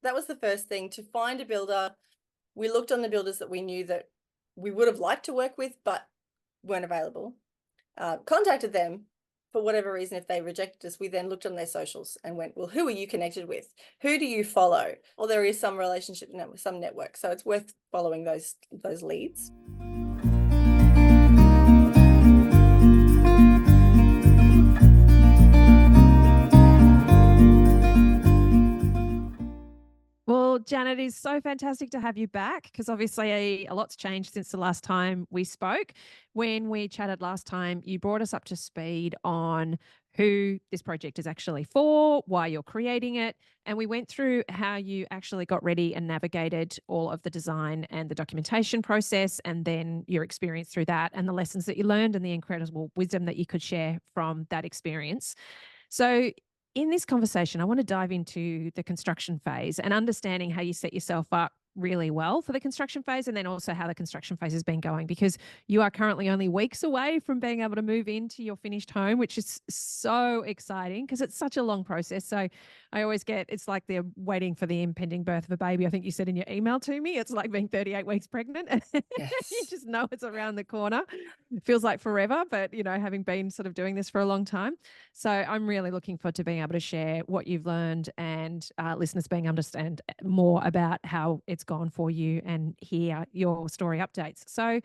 that was the first thing, to find a builder. We looked on the builders that we knew that we would have liked to work with, but weren't available. Contacted them. For whatever reason, if they rejected us, we then looked on their socials and went, well, who are you connected with? Who do you follow? Or there is some relationship, some network. So it's worth following those leads. Well, Janet, it's so fantastic to have you back because obviously a lot's changed since the last time we spoke. When we chatted last time, you brought us up to speed on who this project is actually for, why you're creating it, and we went through how you actually got ready and navigated all of the design and the documentation process, and then your experience through that and the lessons that you learned and the incredible wisdom that you could share from that experience. So in this conversation, I want to dive into the construction phase and understanding how you set yourself up really well for the construction phase, and then also how the construction phase has been going, because you are currently only weeks away from being able to move into your finished home, which is so exciting because it's such a long process. So I always get, it's like they're waiting for the impending birth of a baby. I think you said in your email to me, it's like being 38 weeks pregnant. Yes. You just know it's around the corner. It feels like forever, but having been sort of doing this for a long time. So I'm really looking forward to being able to share what you've learned, and listeners being able to understand more about how it's gone for you and hear your story updates. So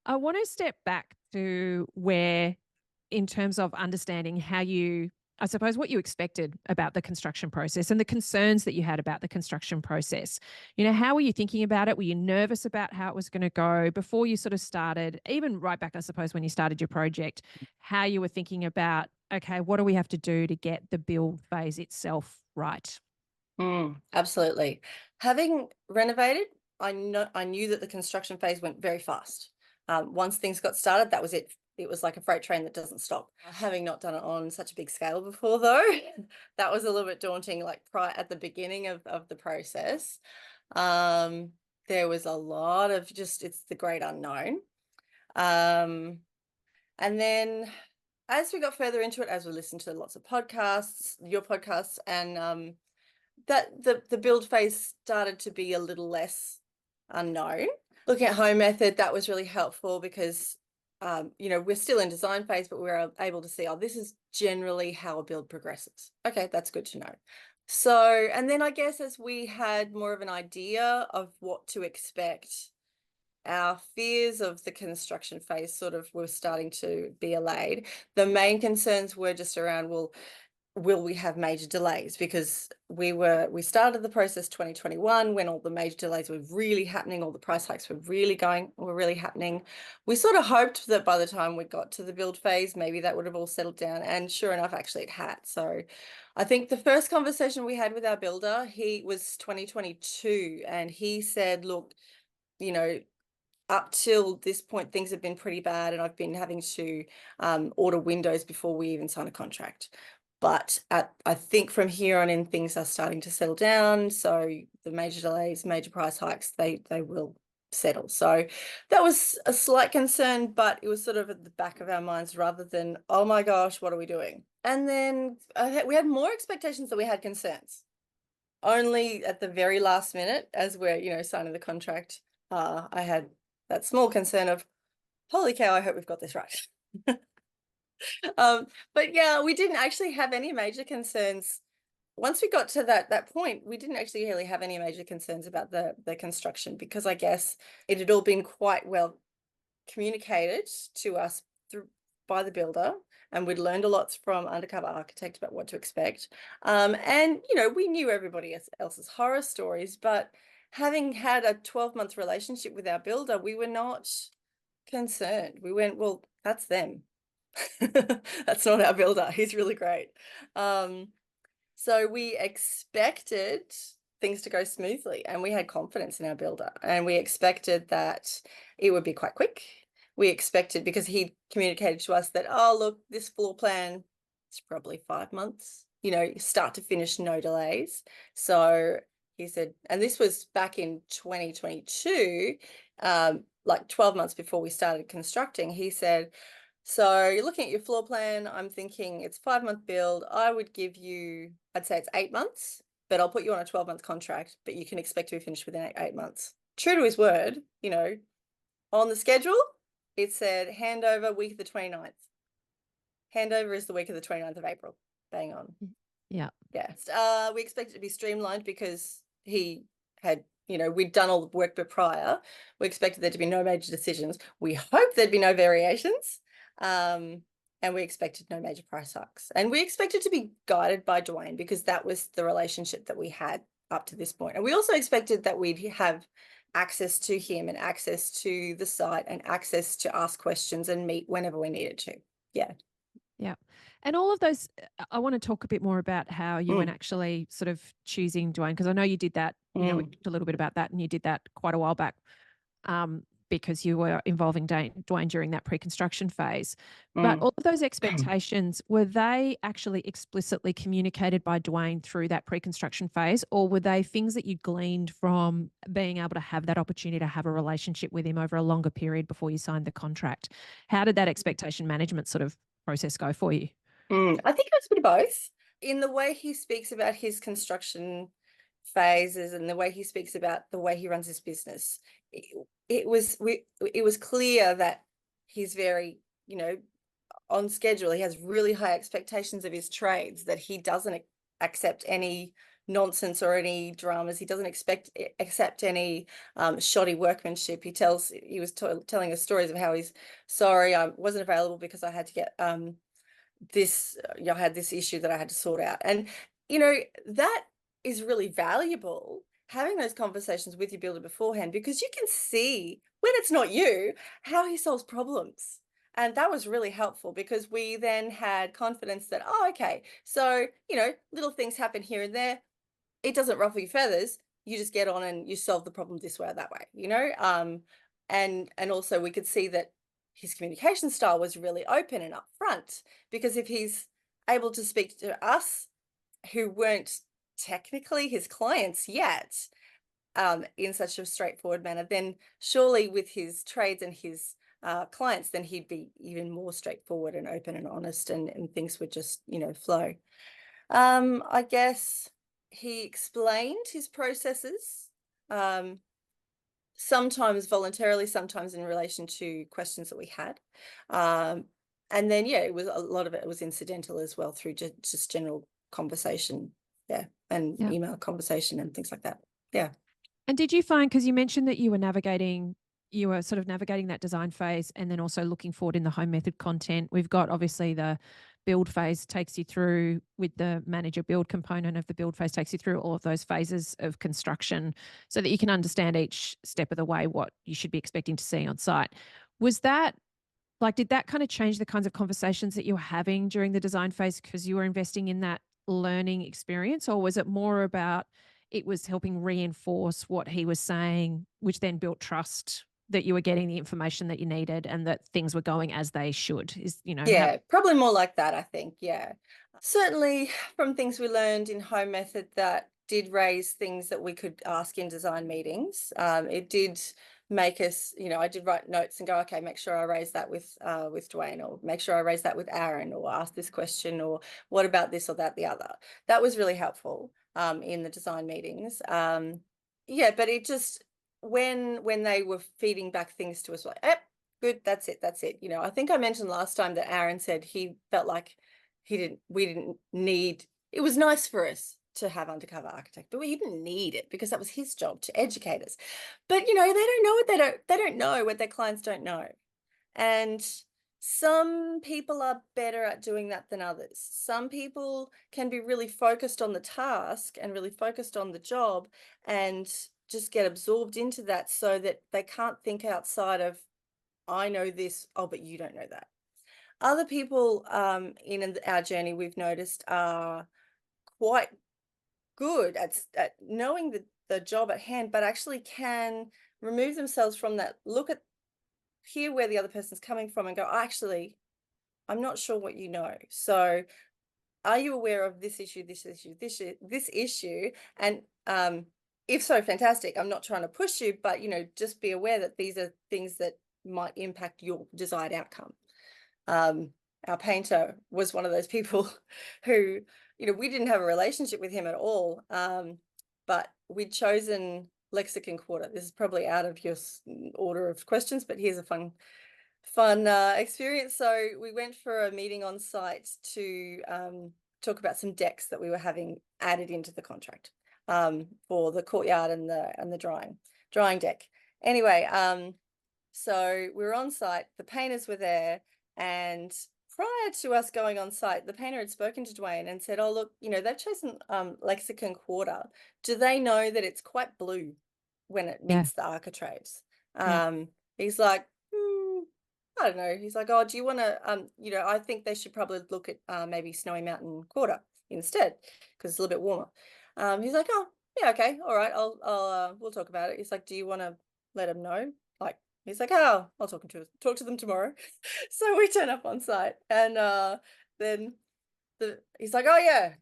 I want to step back to where, in terms of understanding how you, I suppose, what you expected about the construction process and the concerns that you had about the construction process. How were you thinking about it? Were you nervous about how it was going to go before you sort of started, even right back, I suppose, when you started your project, how you were thinking about, okay, what do we have to do to get the build phase itself right? Absolutely. Having renovated, I knew that the construction phase went very fast. Once things got started, that was it. It was like a freight train that doesn't stop. Having not done it on such a big scale before, though, that was a little bit daunting. Like at the beginning of the process, there was a lot of it's the great unknown. And then as we got further into it, as we listened to lots of podcasts, your podcasts, and that the build phase started to be a little less unknown. Looking at home method, that was really helpful because we're still in design phase, but we're able to see, this is generally how a build progresses. Okay, that's good to know. So, and then I guess as we had more of an idea of what to expect, our fears of the construction phase sort of were starting to be allayed. The main concerns were just around, well, will we have major delays? Because we started the process 2021 when all the major delays were really happening, all the price hikes were really happening. We sort of hoped that by the time we got to the build phase, maybe that would have all settled down, and sure enough, actually it had. So I think the first conversation we had with our builder, he was 2022, and he said, look, up till this point, things have been pretty bad, and I've been having to order windows before we even sign a contract. But I think from here on in, things are starting to settle down. So the major delays, major price hikes, they will settle. So that was a slight concern, but it was sort of at the back of our minds rather than, oh my gosh, what are we doing? And then we had more expectations than we had concerns. Only at the very last minute, as we're, signing the contract, I had that small concern of, holy cow, I hope we've got this right. But yeah, we didn't actually have any major concerns. Once we got to that point, we didn't actually really have any major concerns about the construction, because I guess it had all been quite well communicated to us by the builder, and we'd learned a lot from Undercover Architect about what to expect. And we knew everybody else's horror stories, but having had a 12-month relationship with our builder, we were not concerned. We went, well, that's them. That's not our builder. He's really great. So we expected things to go smoothly, and we had confidence in our builder, and we expected that it would be quite quick. We expected, because he communicated to us that, oh, look, this floor plan is probably 5 months, start to finish, no delays. So he said, and this was back in 2022, like 12 months before we started constructing, he said, so you're looking at your floor plan, I'm thinking it's 5-month build. I would give you, I'd say it's 8 months but I'll put you on a 12-month contract, but you can expect to be finished within 8 months. True to his word, on the schedule, it said handover week of the 29th. Handover is the week of the 29th of April. Bang on. Yeah. Yeah. We expect it to be streamlined because he had, we'd done all the work but prior. We expected there to be no major decisions. We hoped there'd be no variations. And we expected no major price hikes. And we expected to be guided by Dwayne because that was the relationship that we had up to this point. And we also expected that we'd have access to him and access to the site and access to ask questions and meet whenever we needed to. Yeah. Yeah. And all of those, I want to talk a bit more about how you went Mm, actually sort of choosing Dwayne, because I know you did that, we mm, talked a little bit about that, and you did that quite a while back, because you were involving Dwayne during that pre-construction phase. But mm. all of those expectations, were they actually explicitly communicated by Dwayne through that pre-construction phase, or were they things that you gleaned from being able to have that opportunity to have a relationship with him over a longer period before you signed the contract? How did that expectation management sort of process go for you? I think it was a bit of both. In the way he speaks about his construction phases and the way he speaks about the way he runs his business, it was clear that he's very, on schedule. He has really high expectations of his trades, that he doesn't accept any nonsense or any dramas. He doesn't accept any shoddy workmanship. He was telling us stories of how he's sorry, I wasn't available because I had to get I had this issue that I had to sort out. And, that is really valuable, having those conversations with your builder beforehand, because you can see when it's not you, how he solves problems. And that was really helpful because we then had confidence that, oh, okay, so, little things happen here and there. It doesn't ruffle your feathers. You just get on and you solve the problem this way or that way. And also we could see that his communication style was really open and upfront, because if he's able to speak to us who weren't technically his clients yet, in such a straightforward manner, then surely with his trades and his clients, then he'd be even more straightforward and open and honest, and things would just, flow. I guess he explained his processes, um, sometimes voluntarily, sometimes in relation to questions that we had. Um, and then, yeah, it was a lot of it was incidental as well, through just general conversation. Yeah. And Yeah. email conversation and things like that. Yeah. And did you find, because you mentioned that you were sort of navigating that design phase and then also looking forward in the home method content. We've got obviously the build phase takes you through, with the manager build component of the build phase takes you through all of those phases of construction so that you can understand each step of the way what you should be expecting to see on site. Was that did that kind of change the kinds of conversations that you were having during the design phase because you were investing in that learning experience? Or was it more about it was helping reinforce what he was saying, which then built trust that you were getting the information that you needed and that things were going as they should? How? Yeah, probably more like that, I think. Yeah. Certainly from things we learned in home method that did raise things that we could ask in design meetings. It did make us, I did write notes and go, okay, make sure I raise that with Dwayne, or make sure I raise that with Aaron, or ask this question, or what about this or that, the other. That was really helpful in the design meetings. Yeah, but it just, when they were feeding back things to us, like, good, that's it. I think I mentioned last time that Aaron said he felt like we didn't need, it was nice for us to have undercover architect, but we didn't need it because that was his job to educate us. But they don't know what they don't know what their clients don't know. And some people are better at doing that than others. Some people can be really focused on the task and really focused on the job and just get absorbed into that, so that they can't think outside of, I know this, oh, but you don't know that. Other people in our journey, we've noticed, are quite good at knowing the job at hand, but actually can remove themselves from that, hear where the other person's coming from and go, actually, I'm not sure what you know. So are you aware of this issue, this issue? And if so, fantastic. I'm not trying to push you, but just be aware that these are things that might impact your desired outcome. Our painter was one of those people who we didn't have a relationship with him at all. But we'd chosen Lexicon Quarter. This is probably out of your order of questions, but here's a fun experience. So we went for a meeting on site to talk about some decks that we were having added into the contract for the courtyard and the drying deck. Anyway, so we were on site, the painters were there, and prior to us going on site, the painter had spoken to Dwayne and said, oh, look, they've chosen Lexicon Quarter. Do they know that it's quite blue when it Yeah. meets the architraves? Yeah. He's like, I don't know. He's like, oh, do you want to, I think they should probably look at maybe Snowy Mountain Quarter instead, because it's a little bit warmer. He's like, oh, yeah, okay, all right, we'll talk about it. He's like, do you want to let him know? Like, he's like, oh, I'll talk to them tomorrow. So we turn up on site, and then he's like, oh yeah,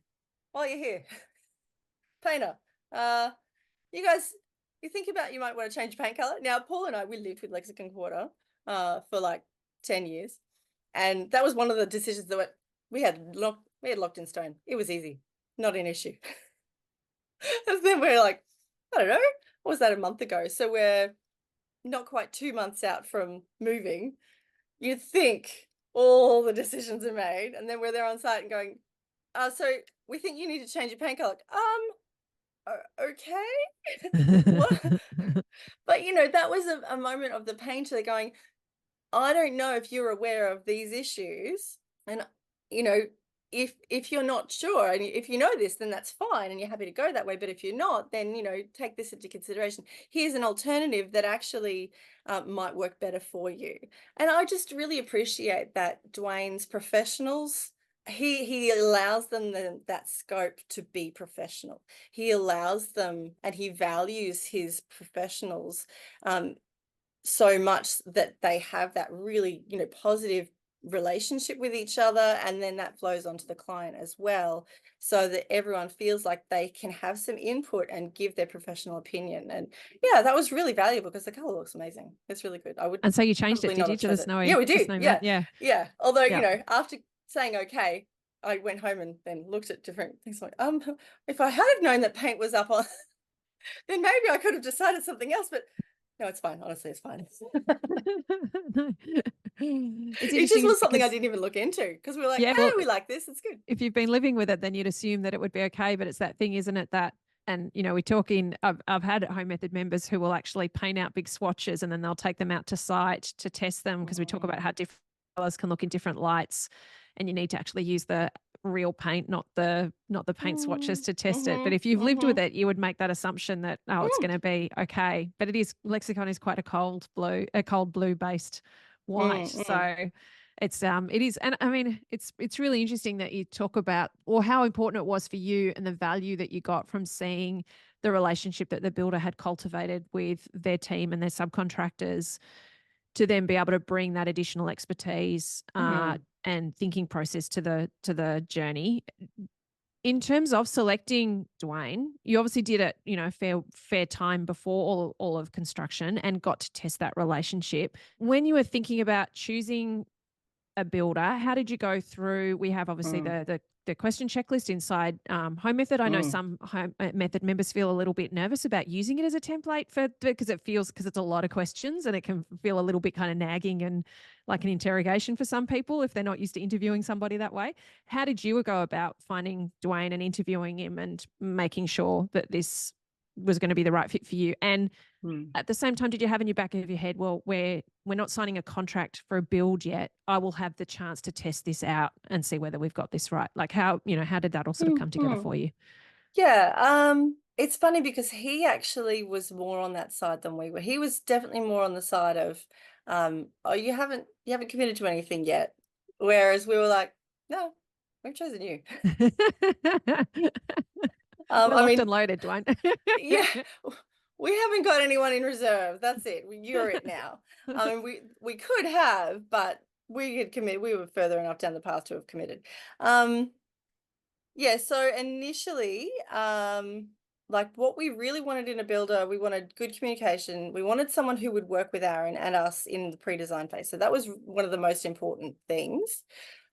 while you're here, painter, you guys, you think about you might want to change your paint color. Now, Paul and I, we lived with Lexicon Quarter for like 10 years. And that was one of the decisions that we had locked in stone. It was easy, not an issue. And then we're like, I don't know, what was that, a month ago? So we're not quite 2 months out from moving. You'd think all the decisions are made, and then we're there on site and going, so we think you need to change your paint color. Okay. What? But that was a moment of the painter going, I don't know if you're aware of these issues, and you know if you're not sure, and if you know this, then that's fine and you're happy to go that way, but if you're not, then take this into consideration. Here's an alternative that actually might work better for you. And I just really appreciate that Dwayne's professionals, he allows them that scope to be professional. He allows them, and he values his professionals so much that they have that really positive relationship with each other, and then that flows onto the client as well, so that everyone feels like they can have some input and give their professional opinion. And yeah, that was really valuable because the color looks amazing. It's really good. I would And so you changed it, probably did not you, have to the chosen it. Yeah, we the do. snow Yeah, mountain? Yeah. yeah, although Yeah. after saying okay, I went home and then looked at different things, like if I had have known that paint was up on then maybe I could have decided something else, but no, it's fine. Honestly, it's fine. No. It's It just interesting was something I because, didn't even look into, because we were like, yeah, hey, well, we like this. It's good. if you've been living with it, then you'd assume that it would be okay. But it's that thing, isn't it? That, and we talk in, I've had home method members who will actually paint out big swatches and then they'll take them out to site to test them, because we talk about how different colors can look in different lights, and you need to actually use the real paint, not the paint swatches to test it. But if you've lived with it, you would make that assumption that, oh, it's going to be okay. But it is, Lexicon is quite a cold blue based white. So it is, and I mean, it's really interesting that you talk about, or how important it was for you and the value that you got from seeing the relationship that the builder had cultivated with their team and their subcontractors, to then be able to bring that additional expertise and thinking process to the journey. In terms of selecting Dwayne, you obviously did it, fair time before all of construction, and got to test that relationship. When you were thinking about choosing a builder, how did you go through? We have obviously the question checklist inside Home Method. I know some Home Method members feel a little bit nervous about using it as a template because it's a lot of questions, and it can feel a little bit kind of nagging and like an interrogation for some people if they're not used to interviewing somebody that way. How did you go about finding Dwayne and interviewing him and making sure that this was going to be the right fit for you? And at the same time, did you have in your back of your head, well, we're not signing a contract for a build yet, I will have the chance to test this out and see whether we've got this right? Like, how did that all sort of come together for you? Yeah, it's funny because he actually was more on that side than we were. He was definitely more on the side of, oh, you haven't committed to anything yet. Whereas we were like, no, we've chosen you. We're I locked mean, and loaded, Dwayne. yeah, we haven't got anyone in reserve. That's it. You're it now. I mean, we could have, but we had committed. We were further enough down the path to have committed. Yeah. So initially, like what we really wanted in a builder, we wanted good communication. We wanted someone who would work with Aaron and us in the pre-design phase. So that was one of the most important things.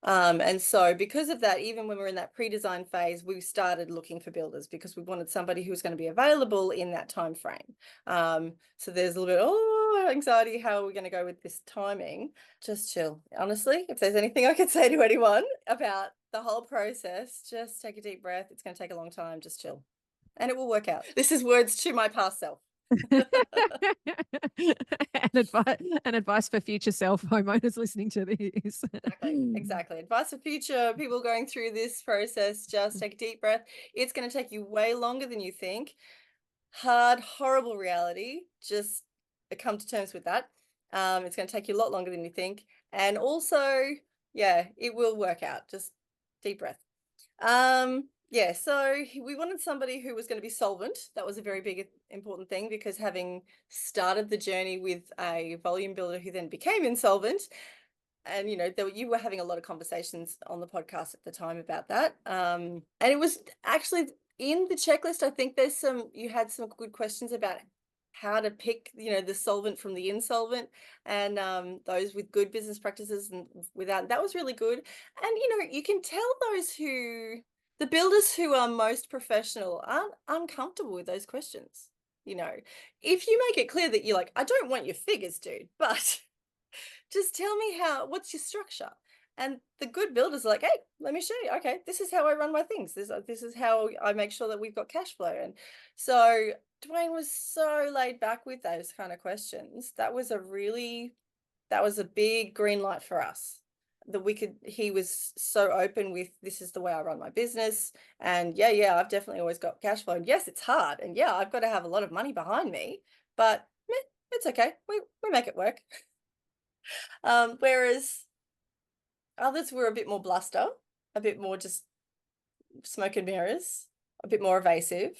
And so because of that, even when we're in that pre-design phase, we started looking for builders because we wanted somebody who was going to be available in that time frame. So there's a little bit, anxiety, how are we going to go with this timing? Just chill. Honestly, if there's anything I could say to anyone about the whole process, just take a deep breath. It's going to take a long time. Just chill. And it will work out. This is words to my past self. and advice for future self homeowners listening to this. Exactly. Advice for future people going through this process, just take a deep breath. It's going to take you way longer than you think. Hard, horrible reality. Just come to terms with that. It's going to take you a lot longer than you think. And also, yeah, it will work out. Just deep breath. Yeah, so we wanted somebody who was going to be solvent. That was a very big important thing, because having started the journey with a volume builder who then became insolvent, and you were having a lot of conversations on the podcast at the time about that, and it was actually in the checklist. I think you had some good questions about how to pick the solvent from the insolvent, and those with good business practices and without. That was really good. And you can tell the builders who are most professional aren't uncomfortable with those questions. If you make it clear that you're like, I don't want your figures, dude, but just tell me what's your structure. And the good builders are like, hey, let me show you. Okay, this is how I run my things. This is how I make sure that we've got cash flow. And so Dwayne was so laid back with those kind of questions. That was a big green light for us. He was so open with, this is the way I run my business. And yeah, I've definitely always got cash flow. And yes, it's hard. And yeah, I've got to have a lot of money behind me, but it's okay. We make it work. Whereas others were a bit more bluster, a bit more just smoke and mirrors, a bit more evasive,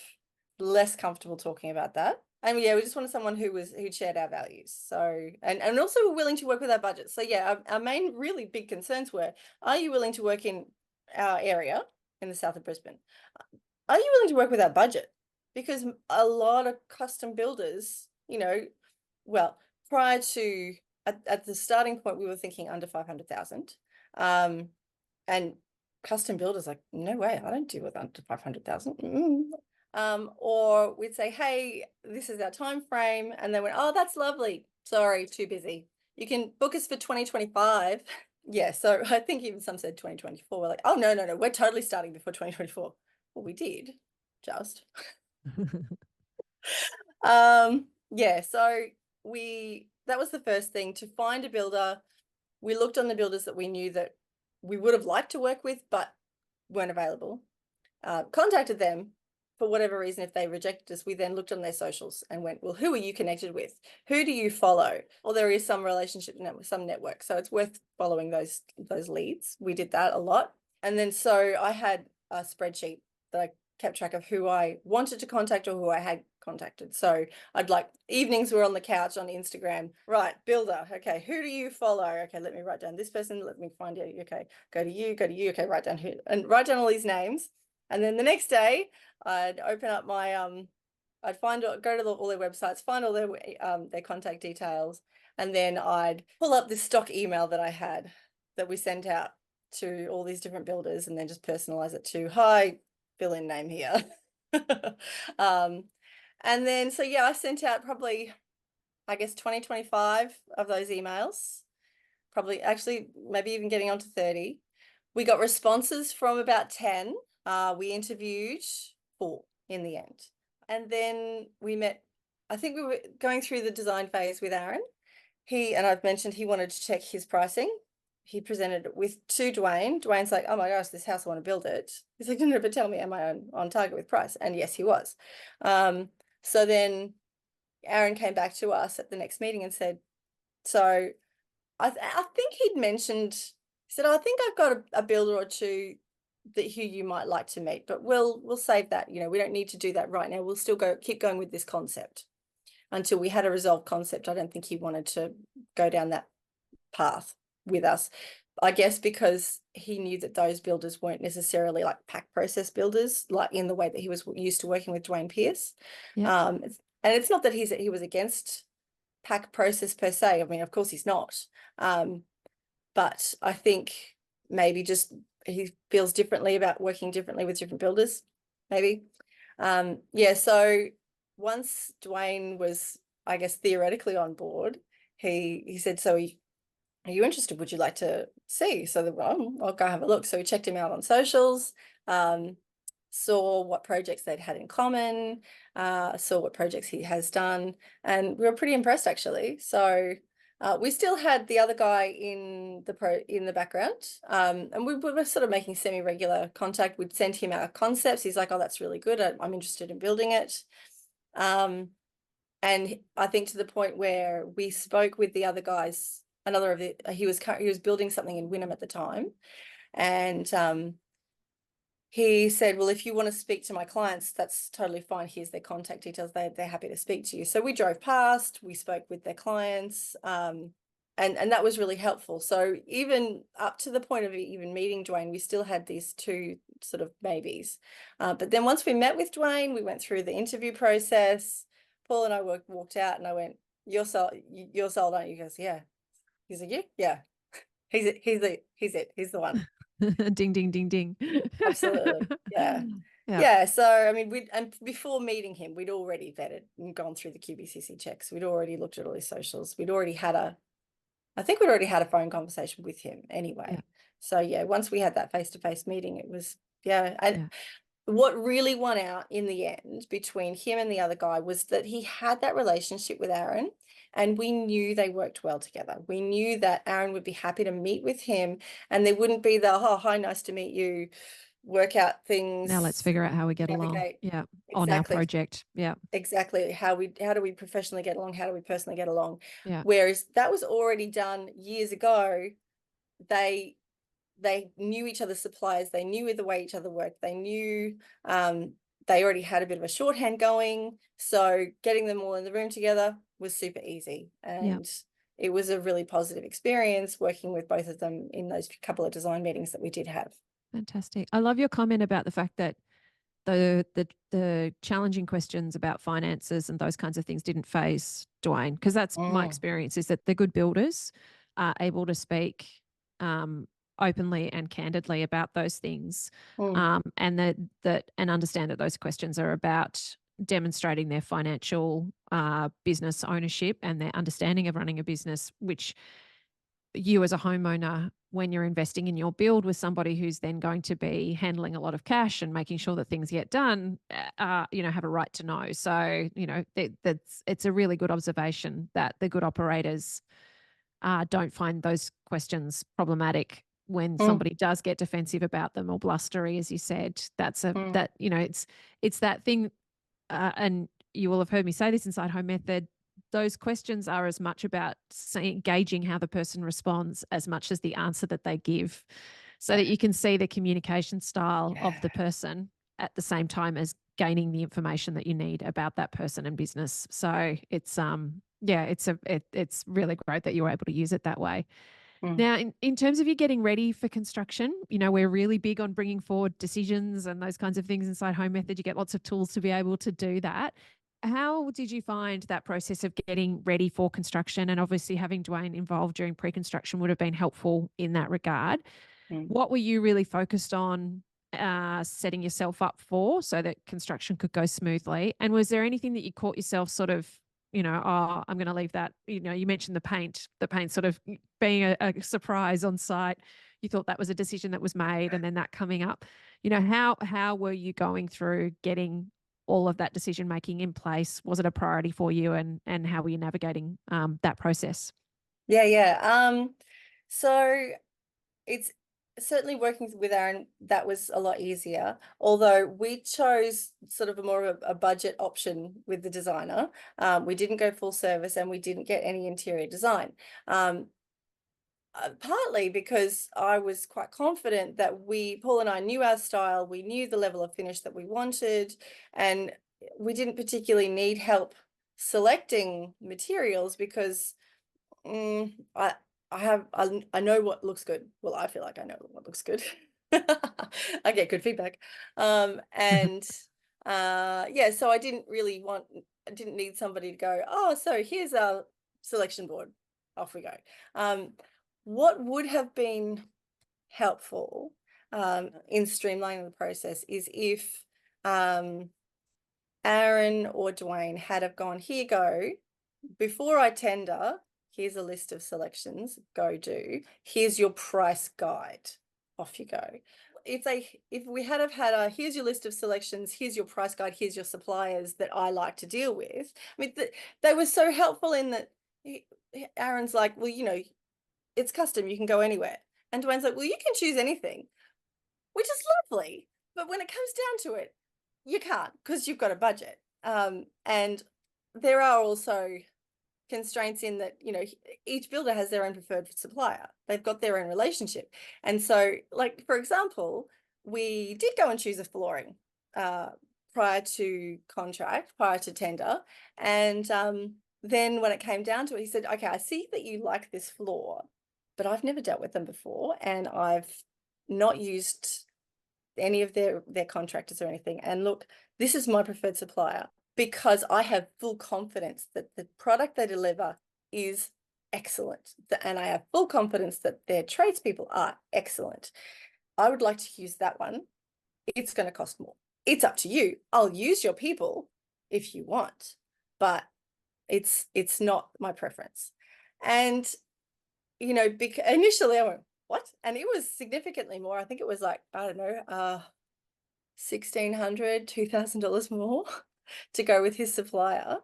less comfortable talking about that. And yeah, we just wanted someone who shared our values. So, and also were willing to work with our budget. So yeah, our main really big concerns were, are you willing to work in our area in the south of Brisbane? Are you willing to work with our budget? Because a lot of custom builders, well, prior to at the starting point, we were thinking under 500,000. And custom builders like, no way, I don't deal with under 500,000. Or we'd say, hey, this is our time frame. And they went, oh, that's lovely. Sorry, too busy. You can book us for 2025. Yeah, so I think even some said 2024. We're like, oh, no, we're totally starting before 2024. Well, we did, just. Yeah, so that was the first thing, to find a builder. We looked on the builders that we knew that we would have liked to work with, but weren't available. Contacted them. For whatever reason, if they rejected us, we then looked on their socials and went, well, who are you connected with? Who do you follow? Or there is some relationship network, some network. So it's worth following those leads. We did that a lot. And then so I had a spreadsheet that I kept track of who I wanted to contact or who I had contacted. So I'd evenings were on the couch on Instagram, right? Builder. Okay. Who do you follow? Okay. Let me write down this person. Let me find you. Okay. Go to you. Okay. Write down who, and write down all these names. And then the next day I'd open up my, I'd go to all their websites, find all their contact details. And then I'd pull up this stock email that I had that we sent out to all these different builders, and then just personalize it to, hi, fill in name here. And then, so yeah, I sent out probably, I guess, 20-25 of those emails, probably actually maybe even getting on to 30. We got responses from about 10. We interviewed 4 in the end. And then we met, I think we were going through the design phase with Aaron. And I've mentioned he wanted to check his pricing. He presented it to Dwayne. Dwayne's like, oh my gosh, this house, I want to build it. He's like, no, but tell me, am I on target with price? And yes, he was. So then Aaron came back to us at the next meeting and said, so I think he'd mentioned, he said, I think I've got a builder or two who you might like to meet, but we'll save that. We don't need to do that right now. We'll still keep going with this concept until we had a resolved concept. I don't think he wanted to go down that path with us, I guess, because he knew that those builders weren't necessarily like pack process builders, like in the way that he was used to working with Dwayne Pierce. Yeah. And it's not that he was against pack process per se. I mean, of course he's not. But I think maybe just he feels differently about working differently with different builders, maybe. Yeah, so once Dwayne was, I guess, theoretically on board, he said, so are you interested? Would you like to see? So I'll go have a look. So we checked him out on socials, saw what projects they'd had in common, saw what projects he has done, and we were pretty impressed actually. So we still had the other guy in the background, and we were sort of making semi-regular contact. We'd send him our concepts. He's like, "Oh, that's really good. I'm interested in building it." And I think to the point where we spoke with the other guys. He was building something in Wynnum at the time, and he said, well, if you want to speak to my clients, that's totally fine. Here's their contact details. They're happy to speak to you. So we drove past, we spoke with their clients, and that was really helpful. So even up to the point of even meeting Dwayne, we still had these two sort of maybes. But then once we met with Dwayne, we went through the interview process. Paul and I walked out, and I went, you're sold, aren't you? He goes, yeah. He's like, yeah. He's it. He's the one. Ding, ding, ding, ding. Absolutely. Yeah. Yeah. Yeah. So, I mean, and before meeting him, we'd already vetted and gone through the QBCC checks. We'd already looked at all his socials. I think we'd already had a phone conversation with him anyway. Yeah. So yeah, once we had that face-to-face meeting, it was, yeah. And Yeah. what really won out in the end between him and the other guy was that he had that relationship with Aaron, and we knew they worked well together. We knew that Aaron would be happy to meet with him, and there wouldn't be the, oh, hi, nice to meet you, work out Now let's things, figure out how we get along. navigate. Yeah. On our Exactly. project. Yeah. Exactly. How do we professionally get along? How do we personally get along? Yeah. Whereas that was already done years ago. They knew each other's suppliers. They knew the way each other worked. They knew they already had a bit of a shorthand going. So getting them all in the room together was super easy. Yeah. And it was a really positive experience working with both of them in those couple of design meetings that we did have. Fantastic. I love your comment about the fact that the challenging questions about finances and those kinds of things didn't phase Dwayne, because that's my experience, is that the good builders are able to speak openly and candidly about those things, and and understand that those questions are about demonstrating their financial business ownership and their understanding of running a business, which you as a homeowner, when you're investing in your build with somebody who's then going to be handling a lot of cash and making sure that things get done, have a right to know. So, it's a really good observation that the good operators don't find those questions problematic when somebody does get defensive about them or blustery, as you said. It's that thing, and you will have heard me say this inside Home Method. Those questions are as much about gauging how the person responds as much as the answer that they give, so that you can see the communication style of the person at the same time as gaining the information that you need about that person and business. So it's it's really great that you were able to use it that way. Now, in terms of you getting ready for construction, we're really big on bringing forward decisions and those kinds of things inside Home Method. You get lots of tools to be able to do that. How did you find that process of getting ready for construction? And obviously having Dwayne involved during pre-construction would have been helpful in that regard. What were you really focused on setting yourself up for so that construction could go smoothly? And was there anything that you caught yourself sort of, oh, I'm going to leave that, you mentioned the paint sort of being a surprise on site. You thought that was a decision that was made, and then that coming up, how were you going through getting all of that decision making in place? Was it a priority for you, and how were you navigating that process? Yeah. So it's certainly working with Aaron, that was a lot easier. Although we chose sort of more of a budget option with the designer. We didn't go full service, and we didn't get any interior design. Partly because I was quite confident that Paul and I knew our style, we knew the level of finish that we wanted, and we didn't particularly need help selecting materials because I know what looks good. Well, I feel like I know what looks good. I get good feedback. And yeah, so I didn't need somebody to go, oh, so here's our selection board. Off we go. What would have been helpful in streamlining the process is if Aaron or Dwayne had have gone, here you go, before I tender, here's a list of selections, go do. Here's your price guide, off you go. If we had have had a, here's your list of selections, here's your price guide, here's your suppliers that I like to deal with. I mean, they were so helpful in that Aaron's like, well, you know, it's custom, you can go anywhere. And Dwayne's like, well, you can choose anything, which is lovely. But when it comes down to it, you can't because you've got a budget. And there are also constraints in that, you know, each builder has their own preferred supplier. They've got their own relationship. And so, like, for example, we did go and choose a flooring prior to contract, prior to tender. And then when it came down to it, he said, okay, I see that you like this floor, but I've never dealt with them before. And I've not used any of their contractors or anything. And look, this is my preferred supplier because I have full confidence that the product they deliver is excellent. And I have full confidence that their tradespeople are excellent. I would like to use that one. It's going to cost more. It's up to you. I'll use your people if you want, but it's not my preference. And, you know, initially I went, what? And it was significantly more. I think it was like, I don't know, $1,600, $2,000 more to go with his supplier.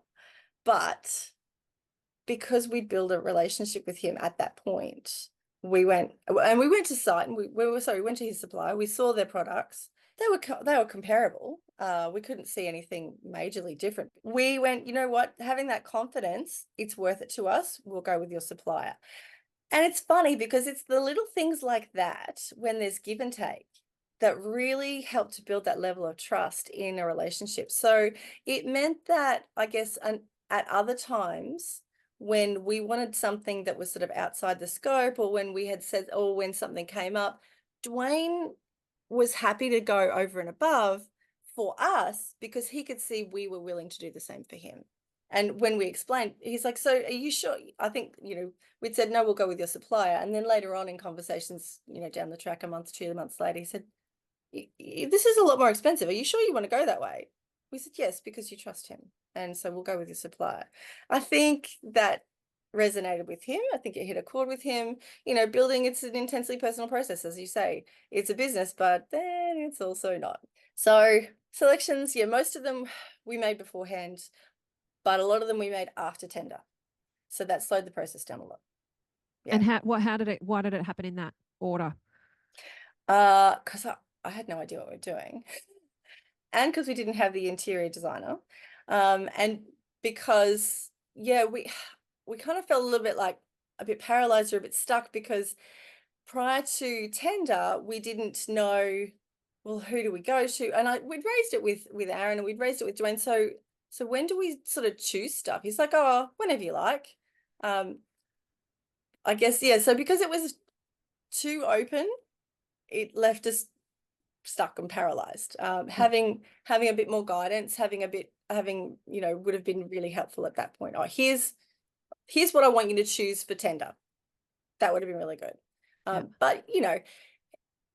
But because we'd built a relationship with him at that point, we went to site and we went to his supplier. We saw their products. They were comparable. We couldn't see anything majorly different. We went, you know what, having that confidence, it's worth it to us. We'll go with your supplier. And it's funny because it's the little things like that, when there's give and take, that really help to build that level of trust in a relationship. So it meant that, I guess, at other times when we wanted something that was sort of outside the scope, or when we had said, or when something came up, Dwayne was happy to go over and above for us because he could see we were willing to do the same for him. And when we explained, he's like, so are you sure? I think, you know, we'd said, no, we'll go with your supplier. And then later on in conversations, you know, down the track, a month, 2 months later, he said, this is a lot more expensive. Are you sure you want to go that way? We said, yes, because you trust him. And so we'll go with your supplier. I think that resonated with him. I think it hit a chord with him. You know, building, it's an intensely personal process, as you say. It's a business, but then it's also not. So selections, yeah, most of them we made beforehand, but a lot of them we made after tender. So that slowed the process down a lot. Yeah. And why did it happen in that order? Because I had no idea what we were doing. And because we didn't have the interior designer. And because, yeah, we kind of felt a little bit like a bit paralyzed or a bit stuck because prior to tender, we didn't know, well, who do we go to? And we'd raised it with Aaron and we'd raised it with Dwayne. So when do we sort of choose stuff? He's like, oh, whenever you like. I guess, yeah. So because it was too open, it left us stuck and paralyzed. Having a bit more guidance, having, you know, would have been really helpful at that point. Oh, here's what I want you to choose for tender. That would have been really good. But, you know,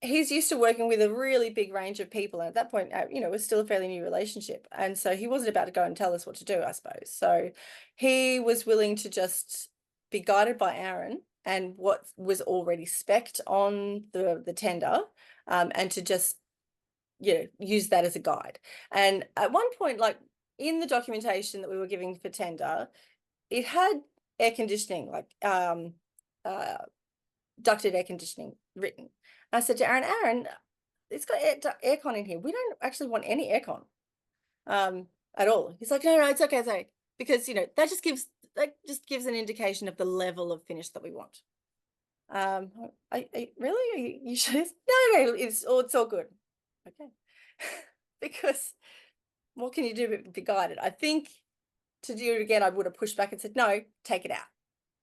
he's used to working with a really big range of people. And at that point, you know, it was still a fairly new relationship. And so he wasn't about to go and tell us what to do, I suppose. So he was willing to just be guided by Aaron and what was already spec'd on the tender, and to just, you know, use that as a guide. And at one point, like in the documentation that we were giving for tender, it had air conditioning, like ducted air conditioning written. I said to Aaron, it's got aircon in here. We don't actually want any aircon at all. He's like, no, it's okay, it's okay. Because, you know, that just gives an indication of the level of finish that we want. Really? Are you sure? No, it's all good. Okay. Because what can you do but be guided? I think to do it again, I would have pushed back and said, no, take it out.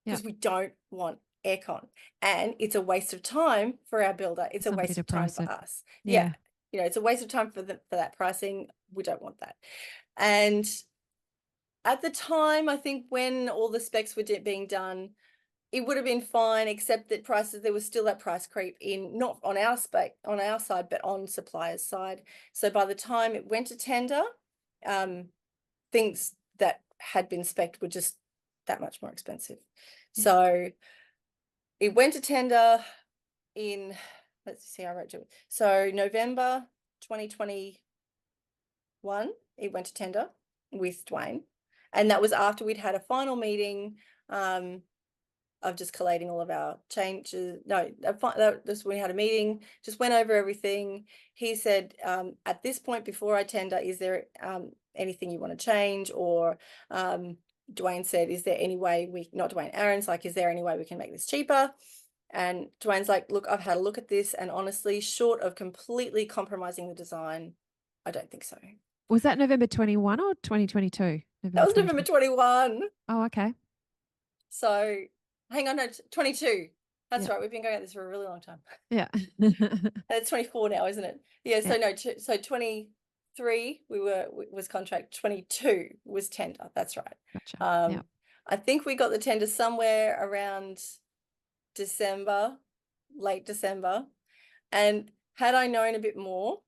Because we don't want aircon. And it's a waste of time for our builder. It's a waste of time for us. Yeah. You know, it's a waste of time for that pricing. We don't want that. And at the time, I think when all the specs were being done, it would have been fine, except that prices, there was still that price creep in, not on our on our side, but on suppliers' side. So by the time it went to tender, um, things that had been spec'd were just that much more expensive. Yeah. So it went to tender in, let's see, I wrote it. So November 2021, it went to tender with Dwayne. And that was after we'd had a final meeting, of just collating all of our changes. No, that was when we had a meeting, just went over everything. He said, at this point before I tender, is there anything you want to change? Or Dwayne said, is there any way not Dwayne, Aaron's like, is there any way we can make this cheaper? And Dwayne's like, look, I've had a look at this, and honestly, short of completely compromising the design, I don't think so. Was that November 21 or 2022? That was November 21. Oh, okay. So hang on, no, 22. That's Yeah. right. We've been going at this for a really long time. Yeah. It's 24 now, isn't it? Yeah. So no, so 23 was contract. 22 was tender. That's right. Gotcha. Yeah. I think we got the tender somewhere around December, late December. And had I known a bit more,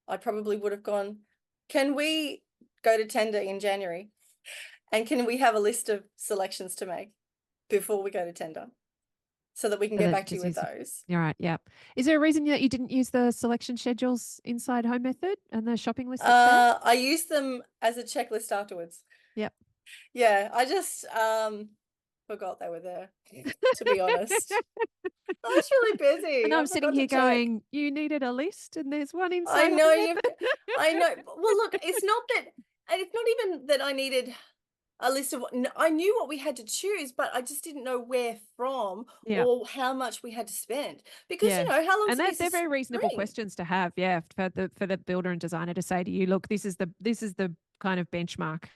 I probably would have gone, can we go to tender in January? And can we have a list of selections to make before we go to tender, so that we can get back to you with those? You're right. Yeah. Is there a reason that you didn't use the selection schedules inside Home Method and the shopping list that's there? I used them as a checklist afterwards. Yep. Yeah, I just forgot they were there, to be honest. I was really busy. And I I'm sitting forgot to here check. going, you needed a list and there's one I inside know Home you. Method. I know. Well, look, it's not that, and it's not even that I needed a list of what I knew what we had to choose, but I just didn't know where from Yeah. or how much we had to spend, because Yeah. how long's And a piece they're of very reasonable string? questions to have. Yeah. For the builder and designer to say to you, look, this is the kind of benchmark.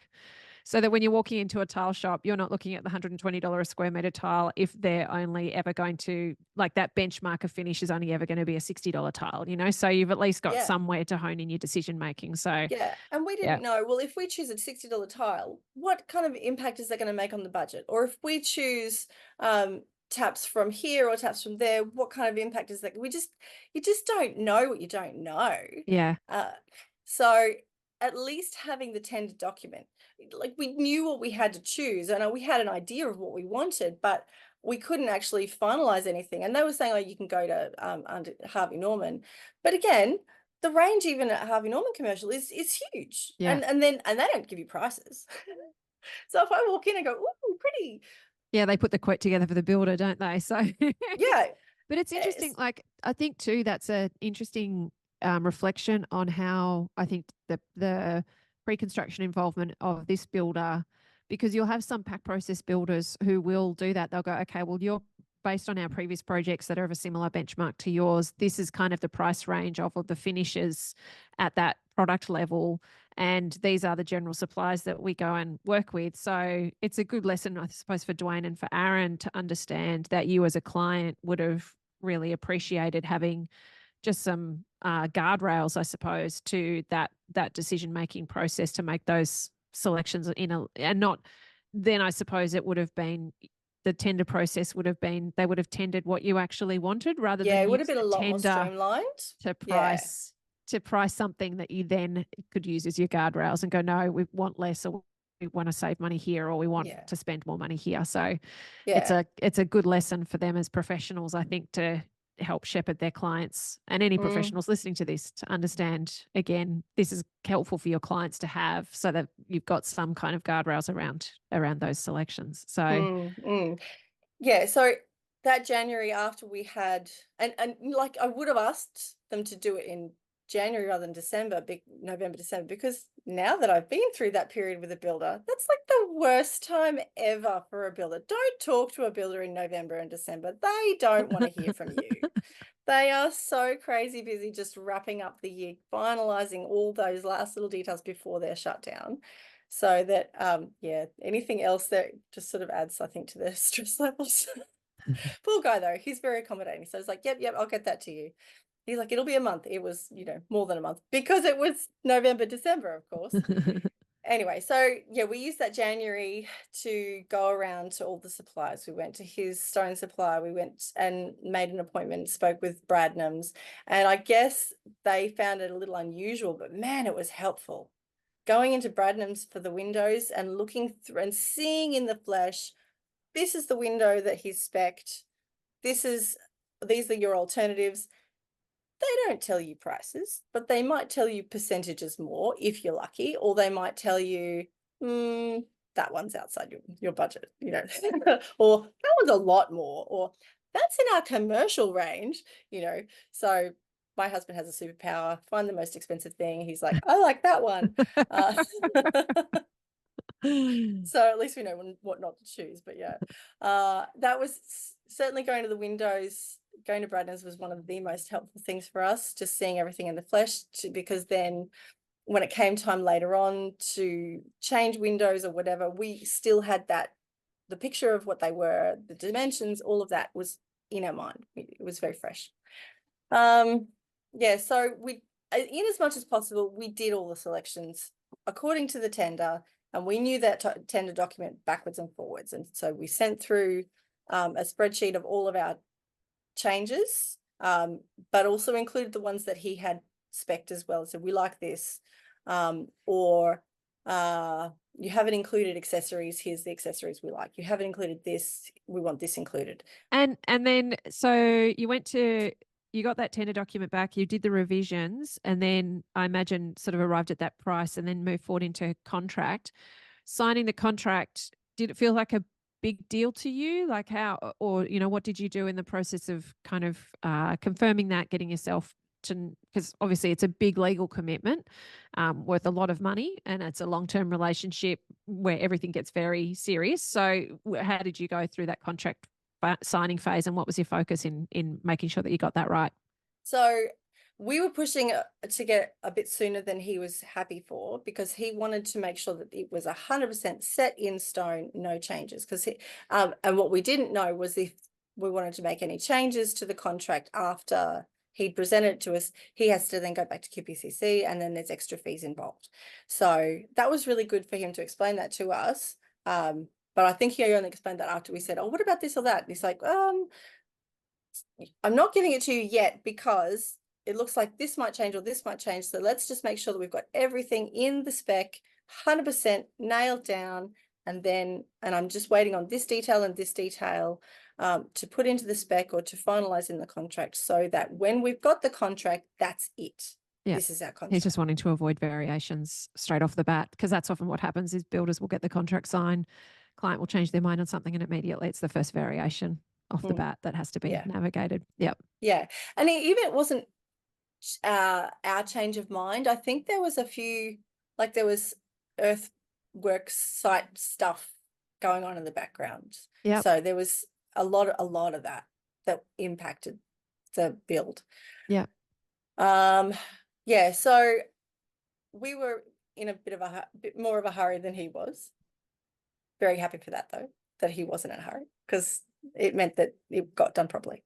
So that when you're walking into a tile shop, you're not looking at the $120 a square meter tile if they're only ever going to, like, that benchmark of finish is only ever going to be a $60 tile, So you've at least got Yeah. somewhere to hone in your decision making. So Yeah, and we yeah. didn't know, well, if we choose a $60 tile, what kind of impact is that going to make on the budget? Or if we choose taps from here or taps from there, what kind of impact is that? You just don't know what you don't know. Yeah. So at least having the tender document, like, we knew what we had to choose, and we had an idea of what we wanted, but we couldn't actually finalize anything. And they were saying, oh, you can go to under Harvey Norman, but again, the range even at Harvey Norman commercial is huge. Yeah. And they don't give you prices. So if I walk in and go, ooh, pretty. Yeah, they put the quote together for the builder, don't they? So Yeah. but it's interesting. Like, I think too, that's an interesting reflection on how I think the pre-construction involvement of this builder, because you'll have some pack process builders who will do that. They'll go, okay, well, you're based on our previous projects that are of a similar benchmark to yours. This is kind of the price range of the finishes at that product level. And these are the general suppliers that we go and work with. So it's a good lesson, I suppose, for Dwayne and for Aaron to understand that you as a client would have really appreciated having just some guardrails, I suppose, to that decision-making process to make those selections and not, then I suppose it would have been, the tender process would have been, they would have tendered what you actually wanted rather than it would have use been a the lot more tender streamlined to price something that you then could use as your guardrails and go, no, we want less, or we want to save money here, or we want to spend more money here. So it's a good lesson for them as professionals, I think, to help shepherd their clients and any professionals listening to this to understand, again, this is helpful for your clients to have, so that you've got some kind of guardrails around those selections. So yeah, so that January, after we had, and like, I would have asked them to do it in January rather than December, November, December, because now that I've been through that period with a builder, that's like the worst time ever for a builder. Don't talk to a builder in November and December. They don't want to hear from you. They are so crazy busy just wrapping up the year, finalizing all those last little details before they're shut down. So that, anything else that just sort of adds, I think, to their stress levels. Poor guy, though, he's very accommodating. So it's like, yep, I'll get that to you. He's like, it'll be a month. It was, more than a month, because it was November, December, of course. anyway, so yeah, we used that January to go around to all the suppliers. We went to his stone supplier. We went and made an appointment, spoke with Bradnam's, and I guess they found it a little unusual, but man, it was helpful. Going into Bradnam's for the windows and looking through and seeing in the flesh, this is the window that he's spec'd. These are your alternatives. They don't tell you prices, but they might tell you percentages more if you're lucky, or they might tell you, that one's outside your budget, or that one's a lot more, or that's in our commercial range, you know. So my husband has a superpower, find the most expensive thing. He's like, I like that one. Uh, so at least we know what not to choose. But yeah, that was certainly going to the windows. Going to Bradners was one of the most helpful things for us, just seeing everything in the flesh, because then when it came time later on to change windows or whatever, we still had the picture of what they were, the dimensions, all of that was in our mind. It was very fresh. Yeah, so in as much as possible, we did all the selections according to the tender, and we knew that tender document backwards and forwards. And so we sent through a spreadsheet of all of our changes, but also included the ones that he had spec'd as well. So we like this, or you haven't included accessories. Here's the accessories we like. You haven't included this. We want this included. And then so you got that tender document back, you did the revisions, and then I imagine sort of arrived at that price and then moved forward into contract. Signing the contract, did it feel like a big deal to you? Like how, or, what did you do in the process of kind of confirming that, getting yourself to, because obviously it's a big legal commitment worth a lot of money, and it's a long-term relationship where everything gets very serious. So how did you go through that contract signing phase, and what was your focus in making sure that you got that right? So we were pushing to get a bit sooner than he was happy for, because he wanted to make sure that it was 100% set in stone, no changes. Because and what we didn't know was if we wanted to make any changes to the contract after he'd presented it to us, he has to then go back to QPCC, and then there's extra fees involved. So that was really good for him to explain that to us. But I think he only explained that after we said, oh, what about this or that? And he's like, I'm not giving it to you yet because it looks like this might change or this might change. So let's just make sure that we've got everything in the spec, 100% nailed down. And I'm just waiting on this detail and this detail to put into the spec or to finalize in the contract, so that when we've got the contract, that's it. Yeah. This is our contract. He's just wanting to avoid variations straight off the bat, because that's often what happens is builders will get the contract signed, client will change their mind on something, and immediately it's the first variation off the bat that has to be navigated. Yep. Yeah. And even it wasn't our change of mind. I think there was a few, like there was earthworks site stuff going on in the background. Yeah. So there was a lot of that impacted the build. Yeah. Yeah. So we were in a bit more of a hurry than he was. Very happy for that though, that he wasn't in a hurry, because it meant that it got done properly.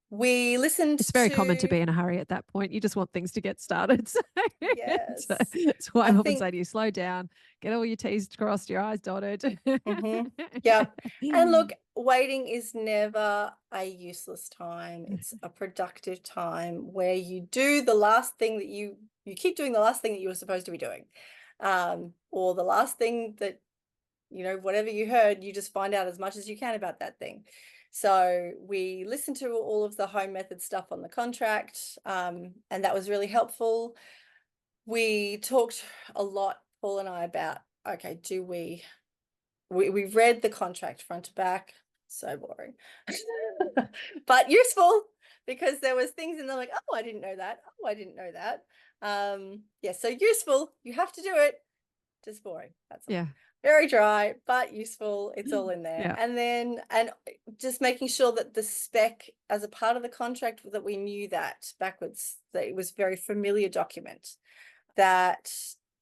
We listened. It's very common to be in a hurry at that point. You just want things to get started. So, yes. So that's why I often say to you, slow down, get all your T's crossed, your I's dotted. Yeah. And look, waiting is never a useless time. It's a productive time where you do the last thing that you keep doing the last thing that you were supposed to be doing. Or the last thing that, whatever you heard, you just find out as much as you can about that thing. So we listened to all of the home method stuff on the contract, and that was really helpful. We talked a lot, Paul and I, about, okay, we read the contract front to back, so boring, but useful, because there was things in there like, oh, I didn't know that. Oh, I didn't know that. Yeah, so useful. You have to do it. Just boring. That's all. Yeah. Very dry, but useful. It's all in there. Yeah. And just making sure that the spec as a part of the contract, that we knew that backwards, that it was very familiar document, that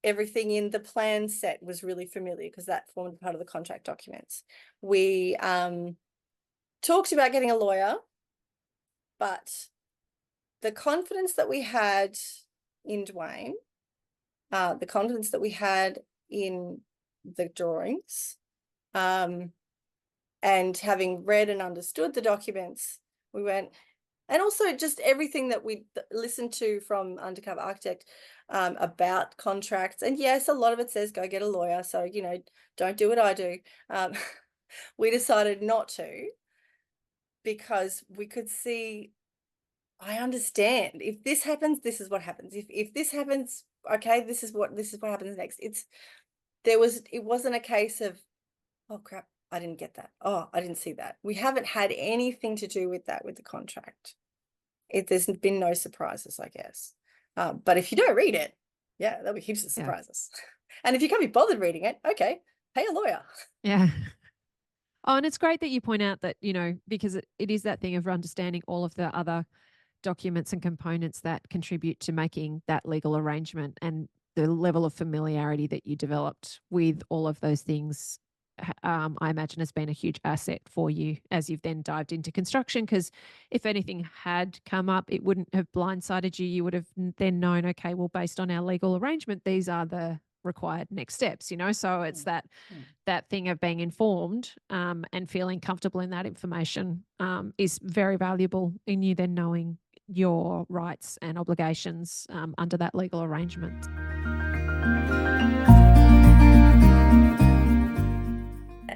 everything in the plan set was really familiar, because that formed part of the contract documents. We talked about getting a lawyer, but the confidence that we had in Dwayne the confidence that we had in the drawings, and having read and understood the documents, we went, and also just everything that we listened to from Undercover Architect about contracts. And yes, a lot of it says go get a lawyer. So, don't do what I do. We decided not to, because we could see, I understand, if this happens, this is what happens. If this happens, okay, this is what happens next. It wasn't a case of, oh crap, I didn't get that. Oh, I didn't see that. We haven't had anything to do with that with the contract. There's been no surprises, I guess. But if you don't read it, yeah, there'll be heaps of Yeah. surprises. And if you can't be bothered reading it, okay, pay a lawyer. Yeah. Oh, and it's great that you point out that, because it is that thing of understanding all of the other documents and components that contribute to making that legal arrangement, and the level of familiarity that you developed with all of those things, I imagine has been a huge asset for you as you've then dived into construction. Because if anything had come up, it wouldn't have blindsided you. You would have then known, okay, well, based on our legal arrangement, these are the required next steps, so it's that thing of being informed, and feeling comfortable in that information, is very valuable in you then knowing your rights and obligations under that legal arrangement.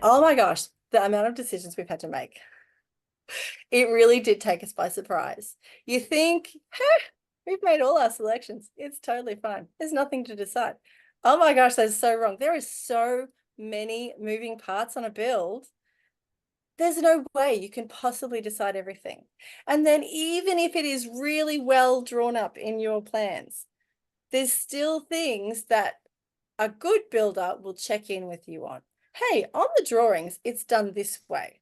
Oh my gosh, the amount of decisions we've had to make. It really did take us by surprise. You think, we've made all our selections. It's totally fine. There's nothing to decide. Oh my gosh, that's so wrong. There is so many moving parts on a build. There's no way you can possibly decide everything. And then even if it is really well drawn up in your plans, there's still things that a good builder will check in with you on. Hey, on the drawings, it's done this way.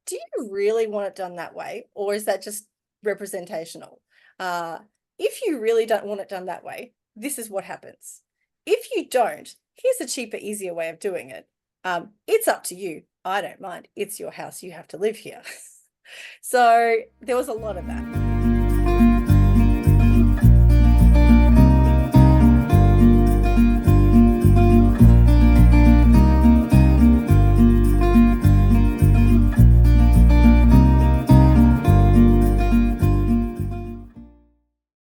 Do you really want it done that way? Or is that just representational? If you really don't want it done that way, this is what happens. If you don't, here's a cheaper, easier way of doing it. It's up to you. I don't mind. It's your house. You have to live here. So there was a lot of that.